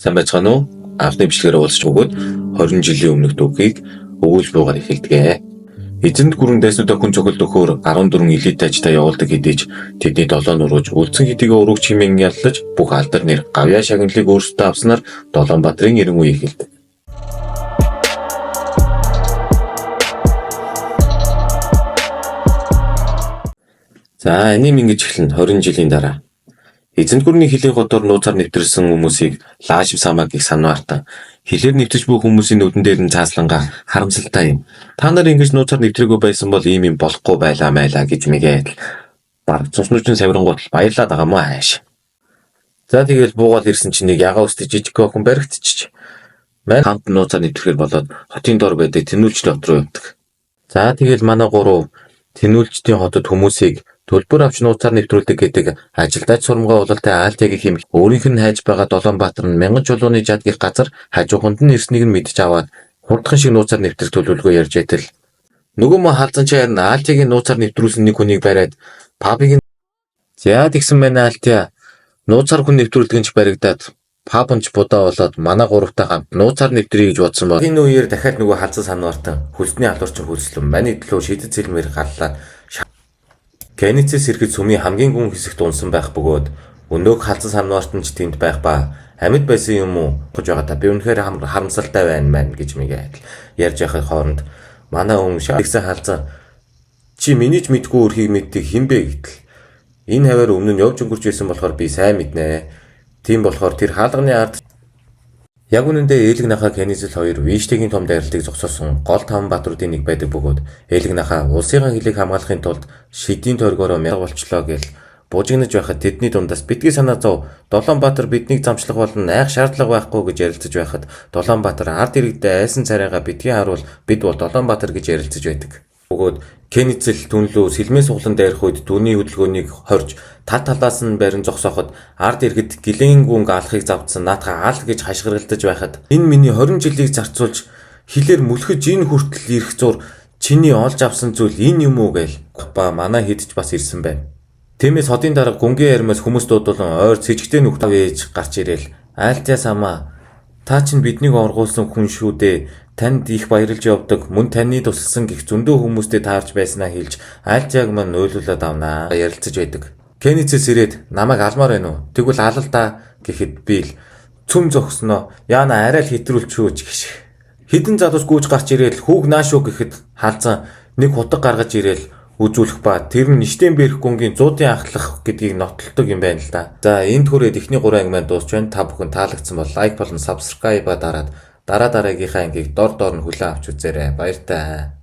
Сайн байцгаана уу? Анхны бичлэгээр уулзч өгөөд 20 жилийн өмнөх түүхийг өгүүлж буугаар эхэлдэг. Эзэнт гүрэн дайснуудаа хүн цохилт өгөхөөр 14 элит ажтай явуулдаг хэдий ч тэдний 7 нурууж үлдсэн хэдийгээ урууг чимэн яллаж бүх алдар нэр гавьяа шагналыг өөрсдөө авснаар Долоонбаатарын эрен үе эхэлдэг. За энэм ингэж эхэлнэ 20 жилийн дараа. Эзэнт гүрний хилийн годоор нууцаар нэвтэрсэн хүмүүсийг Лаашив Самаа гэх санваартан хилээр нэвтэж буй хүмүүсийн нүдэн дээр нь цааслангаа харамсалтай юм. Та нар ингэж нууцаар нэвтрээгүй байсан бол ийм юм болохгүй байлаа майлаа гэж мэгээд баг цуснуучны савирангууд баярлаад байгаа мó ааш. За тэгэл буугаал ирсэн чинь нэг ягаа өстэй жижиг охин баригдчих. Мань хамт нууцаар нэвтрэхээр болоод хотын дор байдаг тэнүүлч дот руу явдаг. За тэгэл манай гурав тэнүүлчдийн хотод хүмүүсийг төлбөр авч нууцаар нэвтрүүлдэг гэдэг ажилдаач сурмгаа уулалтай аалтягийн хэмэх өөрийнх нь хайж байгаа Долоонбаатар нь мянган чулууны жад гих газар хажууханд нь ирснийг нь мэдж аваад хурдхан шиг нууцаар нэвтрэх төлөвлөгөө ярьж байтал нөгөө мө халзан чаяр нь аалтягийн нууцаар нэвтрүүлсэн нэг хүнийг бариад пабыг за тэгсэн байна аалтя нууцаар хүн нэвтрүүлдэг нь ч баригдаад пабынч будаа болоод манай гуравтай хамт нууцаар нэвтрий гэж бодсон бол энэ үеэр дахиад нөгөө халзан санваартан хөлсний алуурчин хөлслөн маний төлөө шидэт зэлмээр галлаад Кенницээс ирэхэд сүмийн хамгийн гүн хэсэгт унсан байх бөгөөд өнөөг халзан санваартан ч тэнд байх ба амьд байсан юм уу гэж байгаа та би үнэхээр харамсалтай байна мэн гэж мэгээд ярьж байхад хооронд манай хүн шаагсан халзан чи миний ч мэдгүй өрхийг мэддэг хинбэ гэтэл энэ хаваар өмнө нь явж өнгөрч байсан болохоор би сайн мэднэ. Тийм болохоор тэр хаалганы ард яг үнэндээ Ээлэг нахаа Кенницэл хоёр Виштэгийн том дайралтыг зогсоосон гол таван баатруудын нэг байдаг бөгөөд Ээлэг нахаа улсын хилийг хамгаалахын тулд шидийн тойргоороо мянга болчлоо гэл бужигнаж байхад тэдний дундаас битгий санаа зов Долоонбаатар биднийг замчлах болно айх шаардлага байхгүй гэж ярилцаж байхад Долоонбаатар ард иргэдээ айсан царайгаа битгий харуул бид бол Долоонбаатар гэж ярилцаж байдаг. Бөгөөд Кенницэл түнлүү сэлмээ суглан дайрах үед түүний хөдөлгөөнийг хорж тал талаас нь барин зогсооход ард иргэд гэлэн гүнг алахыг завдсан наатаха ал гэж хашгиралдаж байхад энэ миний 20 жилийг зарцуулж хилээр мүлхэж энэ хүртэл ирэх зур чиний олж авсан зүйл энэ юм уу гээл ба манай хидж бас ирсэн байна. Тиймээс хотын дарга гүнгийн ярмаас хүмүүс дуудуулан ойр цэжигтэй нүхтэй ээж гарч ирээл айлтя самаа та чинь биднийг оргуулсан хүн шүү дээ. Танд их баярлж явдаг мөн таны тусалсан гих зөндөө хүмүүстэй таарч байснаа хэлж айлтяг маань ойлуулад авнаа ярилцаж байдаг. Кенницээс ирээд намайг алмаар байна уу? Тэгвэл алал та гэхэд би л цөм зогсноо яана арай л хэтрүүлчихөөч гэж. Хідэн залуус гүйж гарч ирээл хүүг наашуу гэхэд халзан нэг хутаг гаргаж ирээл үзүүлэх ба тэр нь Ништен Берх гүнгийн 100-ын ахлах гэдгийг нотолдог юм байна л да. За энд хүрээд эхний 3 анги маань дуусч байна. Та бүхэн таалагдсан бол лайк болон subscribe дараад дараагийнхаа ангийг дор доор нь хүлээн авч үзээрэй. Баяртай.